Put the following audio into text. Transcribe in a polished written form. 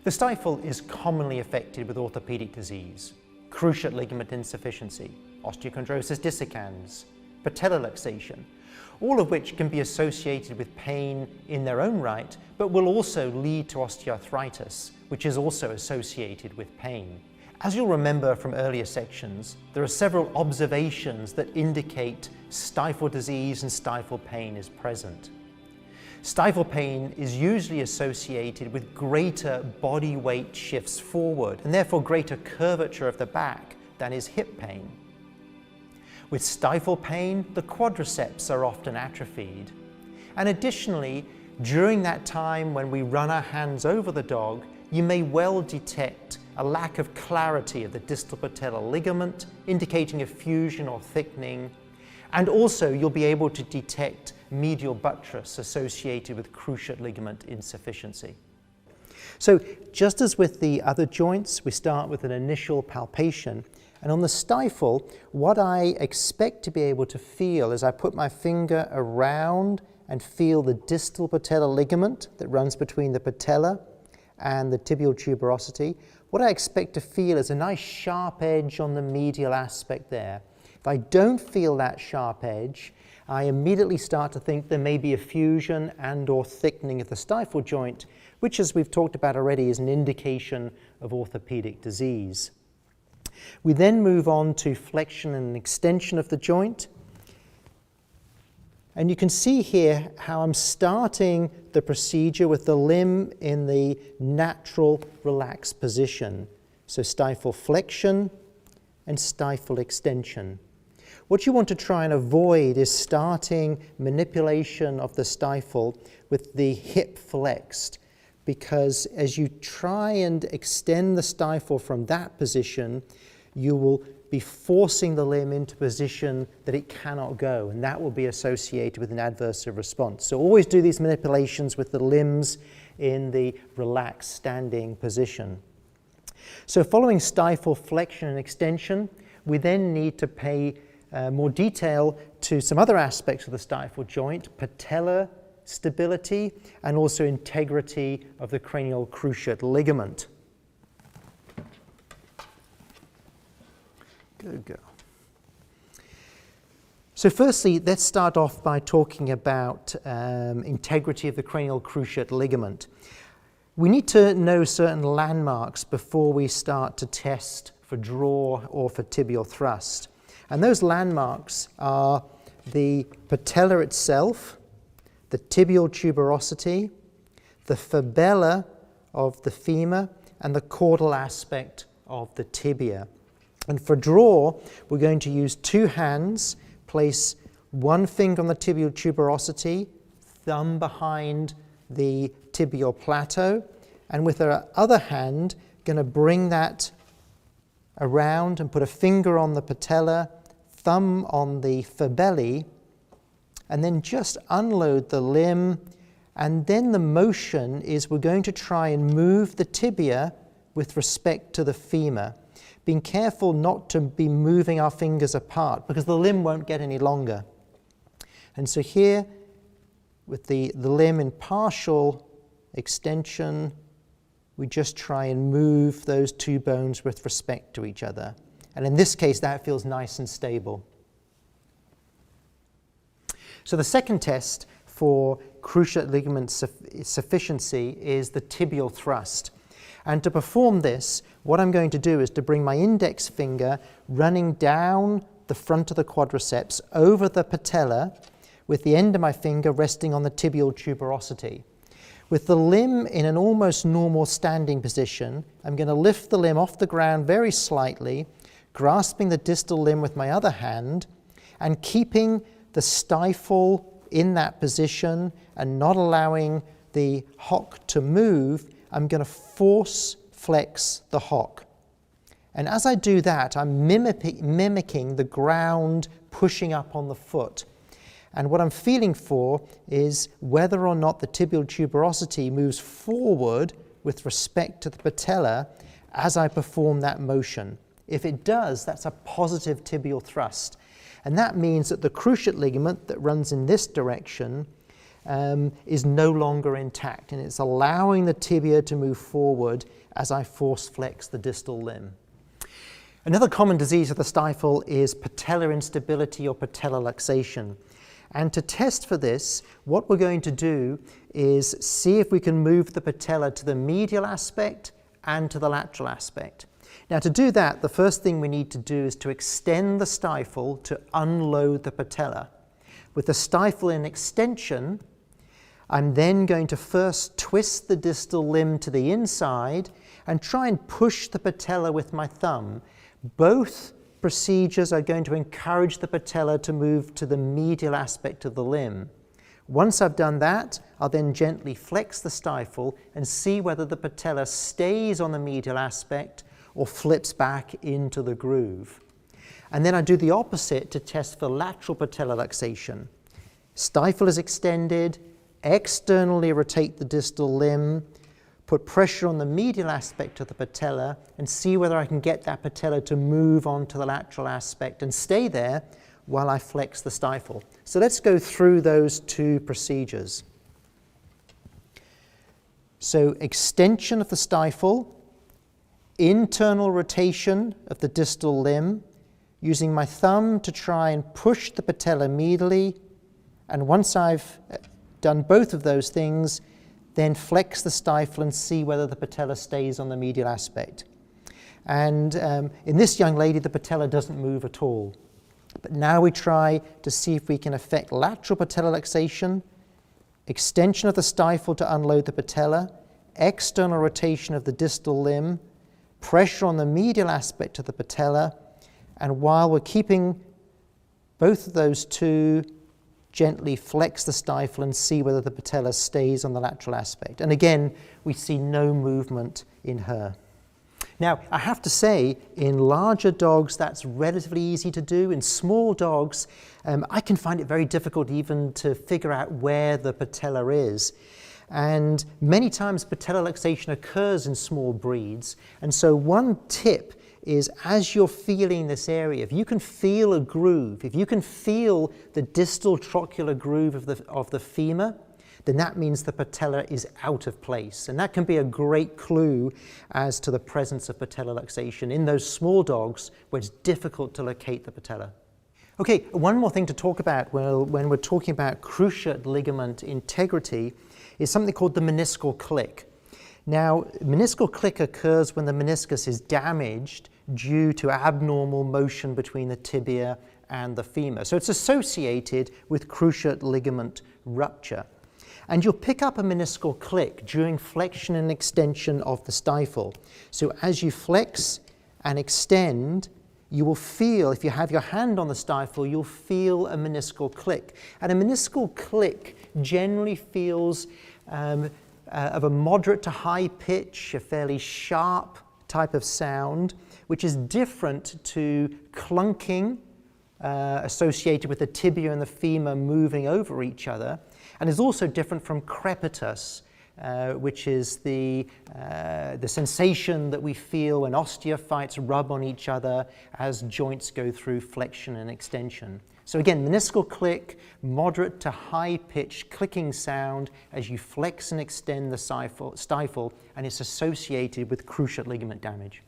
The stifle is commonly affected with orthopedic disease, cruciate ligament insufficiency, osteochondrosis dissecans, patellar luxation, all of which can be associated with pain in their own right, but will also lead to osteoarthritis, which is also associated with pain. As you'll remember from earlier sections, there are several observations that indicate stifle disease and stifle pain is present. Stifle pain is usually associated with greater body weight shifts forward and therefore greater curvature of the back than is hip pain. With stifle pain, the quadriceps are often atrophied. And additionally, during that time when we run our hands over the dog, you may well detect a lack of clarity of the distal patellar ligament, indicating a fusion or thickening. And also you'll be able to detect medial buttress associated with cruciate ligament insufficiency. So just as with the other joints, we start with an initial palpation. And on the stifle, what I expect to be able to feel as I put my finger around and feel the distal patellar ligament that runs between the patella and the tibial tuberosity, what I expect to feel is a nice sharp edge on the medial aspect there. If I don't feel that sharp edge, I immediately start to think there may be a fusion and or thickening of the stifle joint, which, as we've talked about already, is an indication of orthopedic disease. We then move on to flexion and extension of the joint. And you can see here how I'm starting the procedure with the limb in the natural relaxed position. So stifle flexion and stifle extension. What you want to try and avoid is starting manipulation of the stifle with the hip flexed, because as you try and extend the stifle from that position, you will be forcing the limb into a position that it cannot go, and that will be associated with an adverse response. So always do these manipulations with the limbs in the relaxed standing position. So following stifle flexion and extension, we then need to pay more detail to some other aspects of the stifle joint, patellar stability and also integrity of the cranial cruciate ligament. Good girl. So firstly, let's start off by talking about integrity of the cranial cruciate ligament. We need to know certain landmarks before we start to test for draw or for tibial thrust. And those landmarks are the patella itself, the tibial tuberosity, the fibella of the femur, and the caudal aspect of the tibia. And for draw, we're going to use two hands, place one finger on the tibial tuberosity, thumb behind the tibial plateau, and with our other hand, going to bring that around and put a finger on the patella, thumb on the fibella, and then just unload the limb. And then the motion is we're going to try and move the tibia with respect to the femur, being careful not to be moving our fingers apart because the limb won't get any longer. And so here, with the limb in partial extension, we just try and move those two bones with respect to each other. And in this case, that feels nice and stable. So the second test for cruciate ligament sufficiency is the tibial thrust. And to perform this, what I'm going to do is to bring my index finger running down the front of the quadriceps over the patella, with the end of my finger resting on the tibial tuberosity. With the limb in an almost normal standing position, I'm going to lift the limb off the ground very slightly, grasping the distal limb with my other hand, and keeping the stifle in that position and not allowing the hock to move. I'm going to force flex the hock. And as I do that, I'm mimicking the ground pushing up on the foot. And what I'm feeling for is whether or not the tibial tuberosity moves forward with respect to the patella as I perform that motion. If it does, that's a positive tibial thrust. And that means that the cruciate ligament that runs in this direction is no longer intact, and it's allowing the tibia to move forward as I force flex the distal limb. Another common disease of the stifle is patellar instability or patellar luxation. And to test for this, what we're going to do is see if we can move the patella to the medial aspect and to the lateral aspect. Now, to do that, the first thing we need to do is to extend the stifle to unload the patella. With the stifle in extension, I'm then going to first twist the distal limb to the inside and try and push the patella with my thumb. Both procedures are going to encourage the patella to move to the medial aspect of the limb. Once I've done that, I'll then gently flex the stifle and see whether the patella stays on the medial aspect or flips back into the groove. And then I do the opposite to test for lateral patellar luxation. Stifle is extended, externally rotate the distal limb, put pressure on the medial aspect of the patella and see whether I can get that patella to move onto the lateral aspect and stay there while I flex the stifle. So let's go through those two procedures. So extension of the stifle, internal rotation of the distal limb, using my thumb to try and push the patella medially, and once I've done both of those things, then flex the stifle and see whether the patella stays on the medial aspect. And in this young lady, the patella doesn't move at all. But now we try to see if we can affect lateral patellar luxation, extension of the stifle to unload the patella, external rotation of the distal limb, pressure on the medial aspect of the patella, and while we're keeping both of those two, gently flex the stifle and see whether the patella stays on the lateral aspect. And again, we see no movement in her. Now, I have to say, in larger dogs, that's relatively easy to do. In small dogs, I can find it very difficult even to figure out where the patella is. And many times, patellar luxation occurs in small breeds. And so one tip is, as you're feeling this area, if you can feel a groove, if you can feel the distal trochlear groove of the femur, then that means the patella is out of place. And that can be a great clue as to the presence of patellar luxation in those small dogs where it's difficult to locate the patella. Okay, one more thing to talk about when we're talking about cruciate ligament integrity is something called the meniscal click. Now, meniscal click occurs when the meniscus is damaged due to abnormal motion between the tibia and the femur. So it's associated with cruciate ligament rupture. And you'll pick up a meniscal click during flexion and extension of the stifle. So as you flex and extend, you will feel, if you have your hand on the stifle, you'll feel a meniscal click. And a meniscal click generally feels of a moderate to high pitch, a fairly sharp type of sound, which is different to clunking associated with the tibia and the femur moving over each other, and is also different from crepitus, which is the sensation that we feel when osteophytes rub on each other as joints go through flexion and extension. So again, meniscal click, moderate to high-pitched clicking sound as you flex and extend the stifle, and it's associated with cruciate ligament damage.